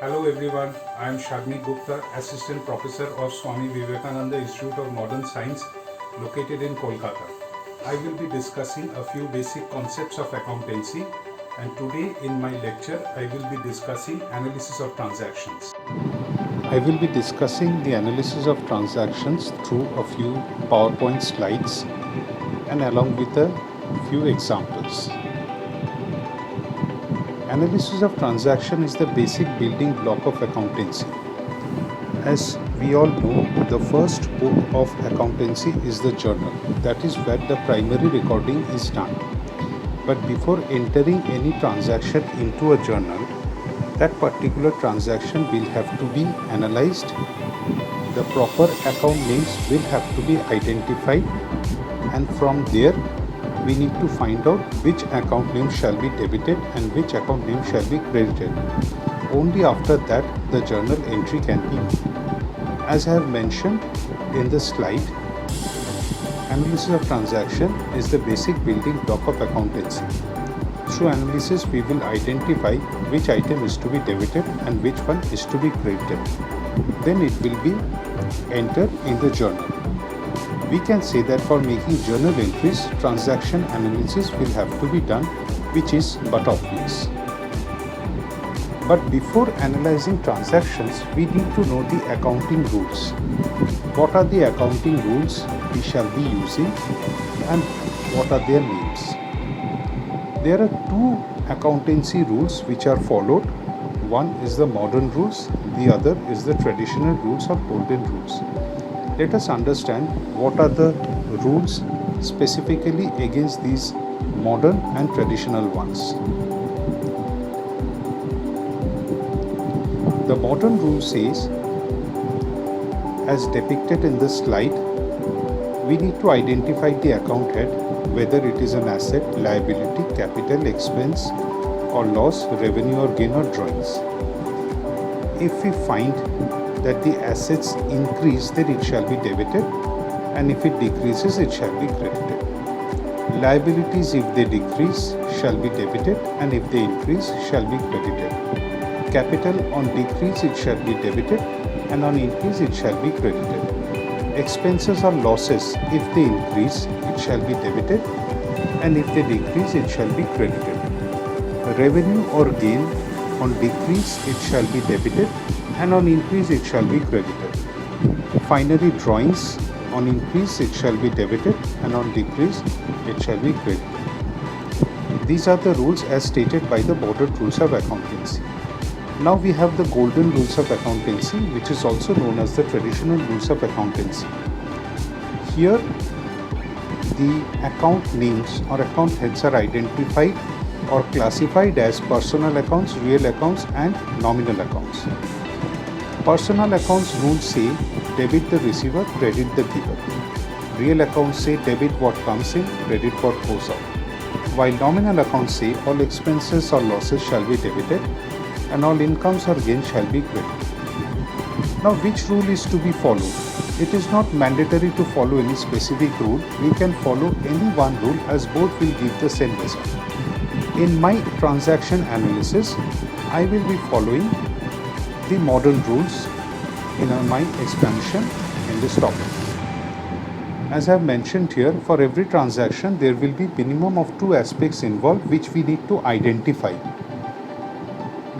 Hello everyone, I am Sharmi Gupta, Assistant Professor of Swami Vivekananda Institute of Modern Science located in Kolkata. I will be discussing a few basic concepts of accountancy, and today in my lecture I will be discussing analysis of transactions. I will be discussing the analysis of transactions through a few PowerPoint slides and along with a few examples. Analysis of transaction is the basic building block of accountancy. As we all know, the first book of accountancy is the journal. That is where the primary recording is done. But before entering any transaction into a journal, that particular transaction will have to be analyzed. The proper account names will have to be identified, and from there we need to find out which account name shall be debited and which account name shall be credited. Only after that the journal entry can be made. As I have mentioned in the slide, analysis of transaction is the basic building block of accountancy. Through analysis, we will identify which item is to be debited and which one is to be credited. Then it will be entered in the journal. We can say that for making journal entries, transaction analysis will have to be done, which is but obvious. But before analyzing transactions, we need to know the accounting rules. What are the accounting rules we shall be using and what are their names? There are two accountancy rules which are followed. One is the modern rules, the other is the traditional rules or golden rules. Let us understand what are the rules specifically against these modern and traditional ones. The modern rule says, as depicted in this slide, we need to identify the account head, whether it is an asset, liability, capital, expense or loss, revenue or gain or drawings. If we find that the assets increase, then it shall be debited, and if it decreases, it shall be credited. Liabilities, if they decrease, shall be debited, and if they increase, shall be credited. Capital, on decrease it shall be debited, and on increase it shall be credited. Expenses or losses, if they increase it shall be debited, and if they decrease it shall be credited. Revenue or gain, on decrease it shall be debited, and on increase it shall be credited. Finally, drawings, on increase it shall be debited, and on decrease it shall be credited. These are the rules as stated by the modern rules of accountancy. Now we have the golden rules of accountancy, which is also known as the traditional rules of accountancy. Here, the account names or account heads are identified or classified as personal accounts, real accounts and nominal accounts. Personal accounts rules say debit the receiver, credit the giver. Real accounts say debit what comes in, credit what goes out. While nominal accounts say all expenses or losses shall be debited and all incomes or gains shall be credited. Now, which rule is to be followed? It is not mandatory to follow any specific rule. We can follow any one rule as both will give the same result. In my transaction analysis, I will be following the modern rules in my explanation in this topic. As I have mentioned here, for every transaction there will be minimum of two aspects involved which we need to identify.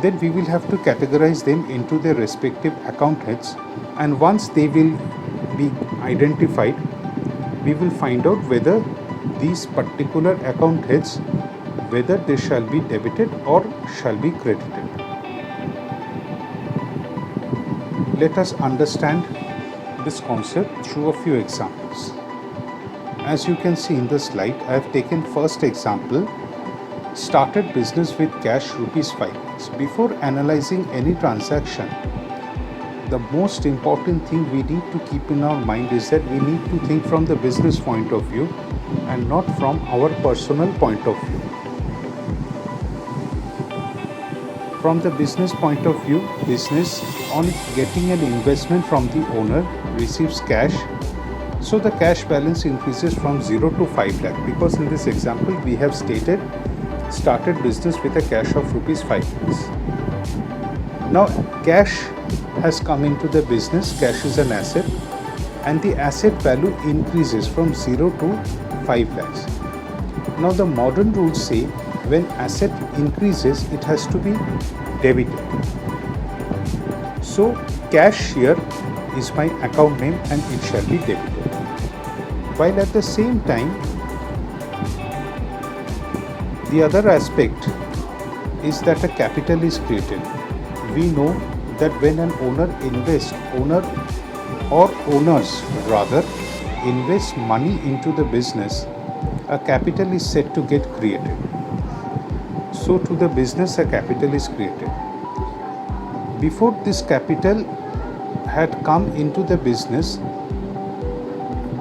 Then we will have to categorize them into their respective account heads, and once they will be identified, we will find out whether these particular account heads, whether they shall be debited or shall be credited. Let us understand this concept through a few examples. As you can see in the slide, I have taken first example, started business with cash rupees 5 lakhs. Before analyzing any transaction, the most important thing we need to keep in our mind is that we need to think from the business point of view and not from our personal point of view. From the business point of view, business on getting an investment from the owner receives cash. So the cash balance increases from 0 to 5 lakh, because in this example we have stated started business with a cash of rupees 5 lakhs. Now cash has come into the business, cash is an asset, and the asset value increases from 0 to 5 lakhs. Now the modern rules say when asset increases it has to be debited. So cash here is my account name and it shall be debited. While at the same time, the other aspect is that a capital is created. We know that when an owner or owners rather invest money into the business, a capital is said to get created. So to the business a capital is created. Before this capital had come into the business,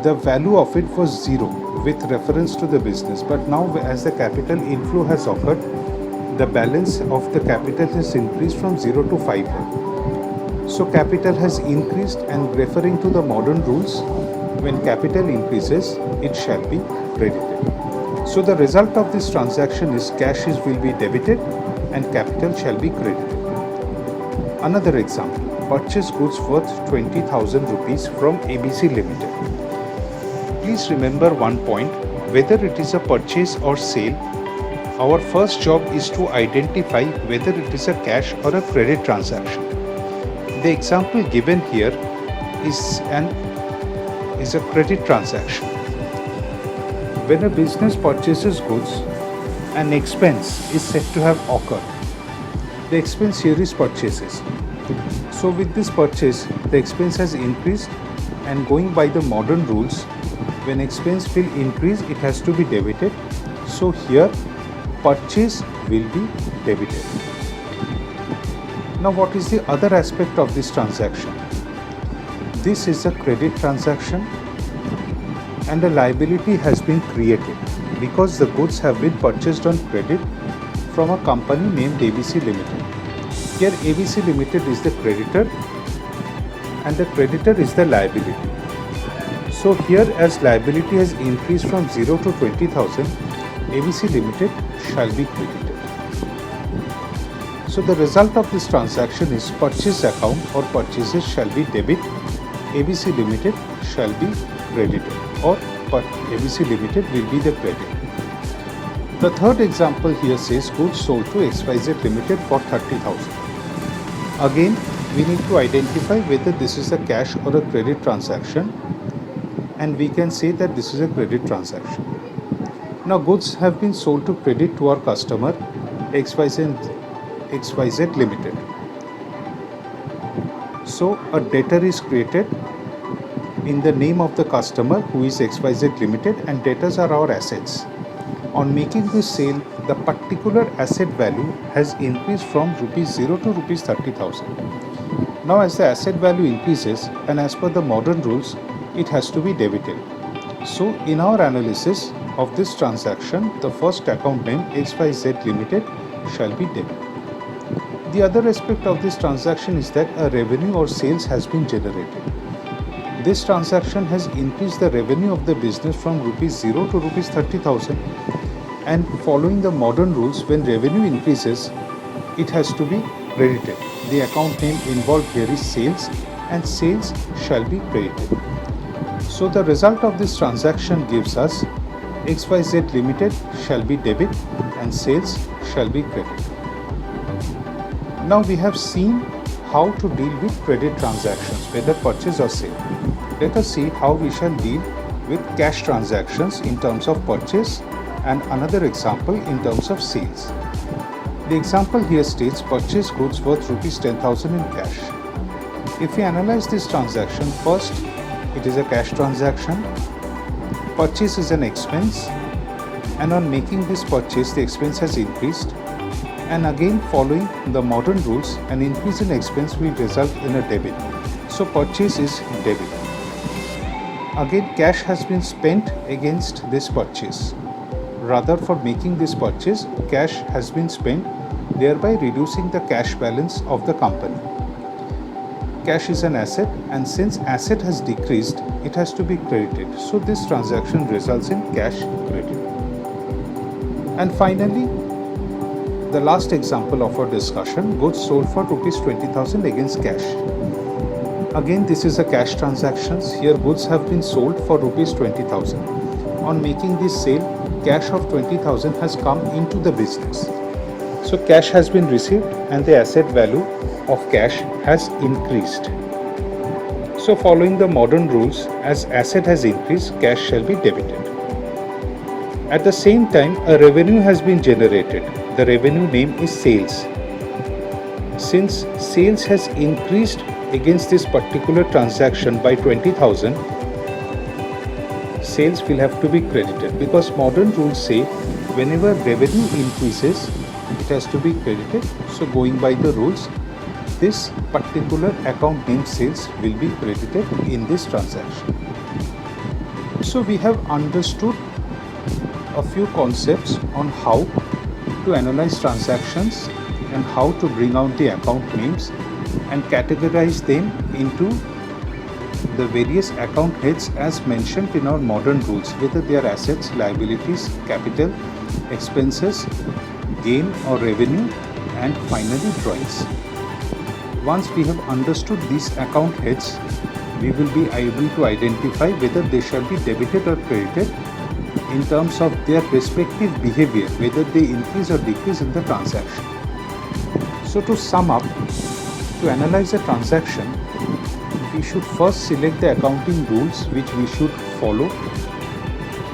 the value of it was zero with reference to the business, but now as the capital inflow has occurred, the balance of the capital has increased from 0 to 5. So capital has increased, and referring to the modern rules, when capital increases, it shall be credited. So the result of this transaction is cash will be debited and capital shall be credited. Another example, purchase goods worth 20,000 rupees from ABC Limited. Please remember one point, whether it is a purchase or sale, our first job is to identify whether it is a cash or a credit transaction. The example given here is a credit transaction. When a business purchases goods, an expense is said to have occurred. The expense here is purchases. So with this purchase, the expense has increased, and going by the modern rules, when expense will increase, it has to be debited. So here purchase will be debited. Now what is the other aspect of this transaction? This is a credit transaction and a liability has been created because the goods have been purchased on credit from a company named ABC Limited. Here ABC Limited is the creditor and the creditor is the liability. So here as liability has increased from 0 to 20,000, ABC Limited shall be credited. So the result of this transaction is purchase account or purchases shall be debit, ABC Limited shall be credited, or ABC Limited will be the credit. The third example here says goods sold to XYZ Limited for 30,000. Again, we need to identify whether this is a cash or a credit transaction, and we can say that this is a credit transaction. Now goods have been sold to credit to our customer XYZ Limited. So a debtor is created in the name of the customer who is XYZ Limited, and debtors are our assets. On making this sale, the particular asset value has increased from rupees 0 to rupees 30,000. Now as the asset value increases, and as per the modern rules, it has to be debited. So in our analysis of this transaction, the first account name XYZ Limited shall be debited. The other aspect of this transaction is that a revenue or sales has been generated. This transaction has increased the revenue of the business from rupees 0 to rupees 30,000, and following the modern rules, when revenue increases, it has to be credited. The account name involved here is sales, and sales shall be credited. So the result of this transaction gives us XYZ Limited shall be debit and sales shall be credit. Now we have seen how to deal with credit transactions, whether purchase or sale. Let us see how we shall deal with cash transactions in terms of purchase, and another example in terms of sales. The example here states purchase goods worth rupees 10,000 in cash. If we analyze this transaction, first it is a cash transaction. Purchase is an expense, and on making this purchase the expense has increased, and again following the modern rules, an increase in expense will result in a debit. So purchase is debit. Again cash has been spent against this purchase. Rather, for making this purchase, cash has been spent, thereby reducing the cash balance of the company. Cash is an asset, and since asset has decreased, it has to be credited. So this transaction results in cash credit. And finally, The last example of our discussion, goods sold for rupees 20,000 against cash. Again, this is a cash transactions. Here goods have been sold for rupees 20,000. On making this sale, cash of 20,000 has come into the business. So cash has been received and the asset value of cash has increased. So following the modern rules, as asset has increased, cash shall be debited. At the same time, a revenue has been generated. The revenue name is sales. Since sales has increased against this particular transaction by 20,000, sales will have to be credited, because modern rules say whenever revenue increases, it has to be credited. So going by the rules, this particular account name sales will be credited in this transaction. So we have understood a few concepts on how to analyze transactions and how to bring out the account names and categorize them into the various account heads as mentioned in our modern rules, whether they are assets, liabilities, capital, expenses, gain or revenue, and finally drawings. Once we have understood these account heads, we will be able to identify whether they shall be debited or credited in terms of their respective behavior, whether they increase or decrease in the transaction. So to sum up, to analyze a transaction, we should first select the accounting rules which we should follow.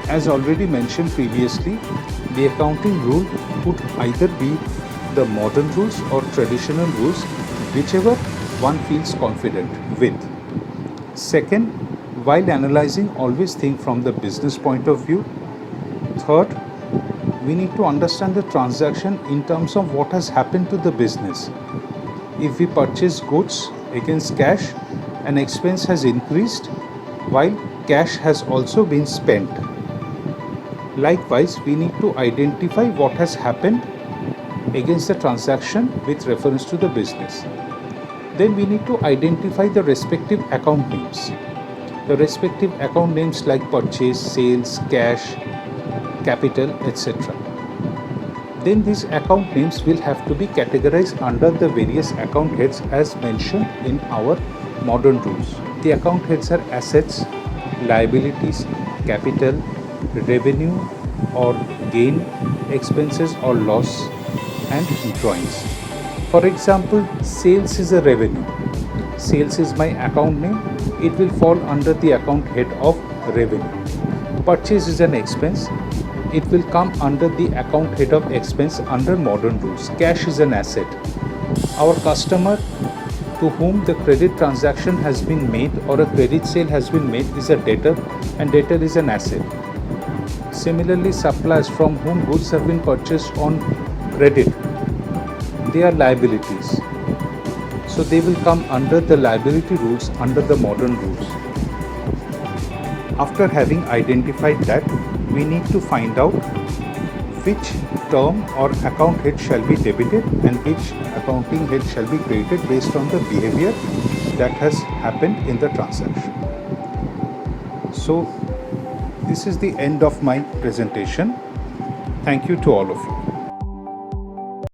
As already mentioned previously, the accounting rule could either be the modern rules or traditional rules, whichever one feels confident with. Second, while analyzing, always think from the business point of view. Third, we need to understand the transaction in terms of what has happened to the business. If we purchase goods against cash, an expense has increased while cash has also been spent. Likewise, we need to identify what has happened against the transaction with reference to the business. Then we need to identify the respective account names. The respective account names like purchase, sales, cash, capital, etc. Then these account names will have to be categorized under the various account heads as mentioned in our modern rules. The account heads are assets, liabilities, capital, revenue or gain, expenses or loss, and drawings. For example, sales is a revenue. Sales is my account name. It will fall under the account head of revenue. Purchase is an expense. It will come under the account head of expense under modern rules. Cash is an asset. Our customer to whom the credit transaction has been made or a credit sale has been made is a debtor, and debtor is an asset. Similarly, suppliers from whom goods have been purchased on credit, they are liabilities. So they will come under the liability rules under the modern rules. After having identified that, we need to find out which term or account head shall be debited and which accounting head shall be credited based on the behavior that has happened in the transaction. So this is the end of my presentation. Thank you to all of you.